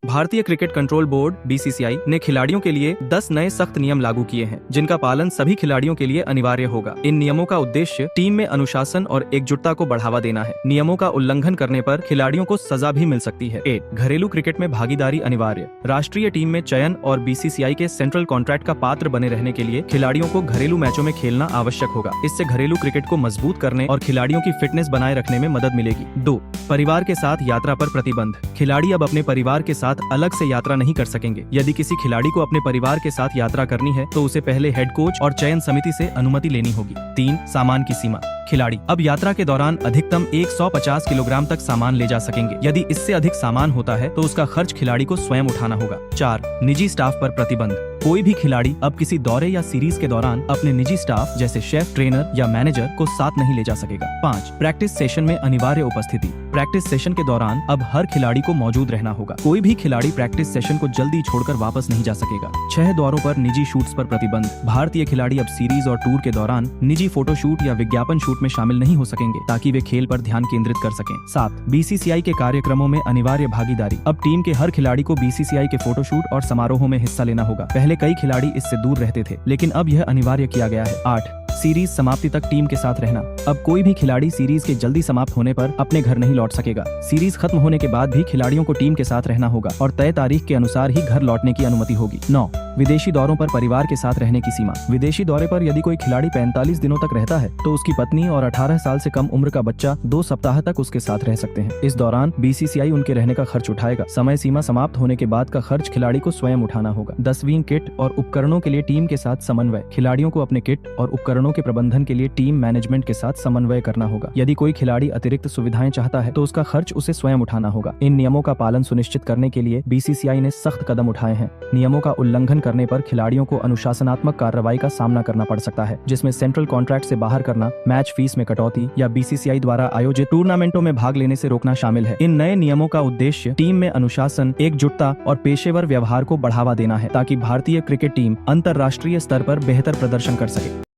भारतीय cricket control board (BCCI) ने खिलाड़ियों के लिए 10 नए सख्त नियम लागू किए हैं, जिनका पालन सभी खिलाड़ियों के लिए अनिवार्य होगा। इन नियमों का उद्देश्य टीम में अनुशासन और एकजुटता को बढ़ावा देना है। नियमों का उल्लंघन करने पर खिलाड़ियों को सजा भी मिल सकती है। 8. घरेलू क्रिकेट में भागीदारी अनिवार्य। राष्ट्रीय टीम में चयन और बीसीसीआई के सेंट्रल कॉन्ट्रैक्ट का पात्र बने रहने के लिए खिलाड़ियों को घरेलू मैचों में खेलना आवश्यक होगा। इससे घरेलू क्रिकेट को मजबूत करने और खिलाड़ियों की फिटनेस बनाए रखने में मदद मिलेगी। 2. परिवार के साथ यात्रा पर प्रतिबंध। खिलाड़ी अब अपने परिवार के साथ अलग से यात्रा नहीं कर सकेंगे। यदि किसी खिलाड़ी को अपने परिवार के साथ यात्रा करनी है तो उसे पहले हेड कोच और चयन समिति से अनुमति लेनी होगी। 3. सामान की सीमा। खिलाड़ी अब यात्रा के दौरान अधिकतम 150 किलोग्राम तक सामान ले जा सकेंगे। यदि इससे अधिक सामान होता है तो उसका खर्च खिलाड़ी को स्वयं उठाना होगा। 4. निजी स्टाफ पर प्रतिबंध। कोई भी खिलाड़ी अब किसी दौरे या सीरीज के दौरान अपने निजी स्टाफ जैसे शेफ, ट्रेनर या मैनेजर को साथ नहीं ले जा सकेगा। 5. प्रैक्टिस सेशन में अनिवार्य उपस्थिति। प्रैक्टिस सेशन के दौरान अब हर खिलाड़ी को मौजूद रहना होगा। कोई भी खिलाड़ी प्रैक्टिस सेशन को जल्दी छोड़कर वापस नहीं जा सकेगा। 6 दौरों पर निजी शूट्स पर प्रतिबंध। भारतीय खिलाड़ी अब सीरीज और टूर के दौरान निजी फोटो शूट या विज्ञापन शूट में शामिल नहीं हो सकेंगे, ताकि वे खेल पर ध्यान केंद्रित कर सकें। 7. बीसीसीआई के कार्यक्रमों में अनिवार्य भागीदारी। अब टीम के हर खिलाड़ी को बीसीसीआई के फोटो शूट और समारोहों में हिस्सा लेना होगा। पहले कई खिलाड़ी इससे दूर रहते थे, लेकिन अब यह अनिवार्य किया गया है। 8. सीरीज समाप्ति तक टीम के साथ रहना। अब कोई भी खिलाड़ी सीरीज के जल्दी समाप्त होने पर अपने घर नहीं लौट सकेगा। सीरीज खत्म होने के बाद भी खिलाड़ियों को टीम के साथ रहना होगा और तय तारीख के अनुसार ही घर लौटने की अनुमति होगी। 9. विदेशी दौरों पर परिवार के साथ रहने की सीमा। विदेशी दौरे पर यदि कोई खिलाड़ी 45 दिनों तक रहता है तो उसकी पत्नी और 18 साल से कम उम्र का बच्चा 2 सप्ताह तक उसके साथ रह सकते हैं। इस दौरान बीसीसीआई उनके रहने का खर्च उठाएगा। समय सीमा समाप्त होने के बाद का खर्च खिलाड़ी को स्वयं उठाना होगा। 10वीं किट और उपकरणों के लिए टीम के साथ समन्वय। खिलाड़ियों को अपने किट और उपकरणों के प्रबंधन के लिए टीम मैनेजमेंट के साथ समन्वय करना होगा। यदि कोई खिलाड़ी अतिरिक्त सुविधाएं चाहता है तो उसका खर्च उसे स्वयं उठाना होगा। इन नियमों का पालन सुनिश्चित करने के लिए बीसीसीआई ने सख्त कदम उठाए हैं। नियमों का उल्लंघन करने पर खिलाड़ियों को अनुशासनात्मक कार्रवाई का सामना करना पड़ सकता है, जिसमें सेंट्रल कॉन्ट्रैक्ट से बाहर करना, मैच फीस में कटौती या बीसीसीआई द्वारा आयोजित टूर्नामेंटों में भाग लेने से रोकना शामिल है। इन नए नियमों का उद्देश्य टीम में अनुशासन, एकजुटता और पेशेवर व्यवहार को बढ़ावा देना है, ताकि भारतीय क्रिकेट टीम अंतर्राष्ट्रीय स्तर पर बेहतर प्रदर्शन कर सके।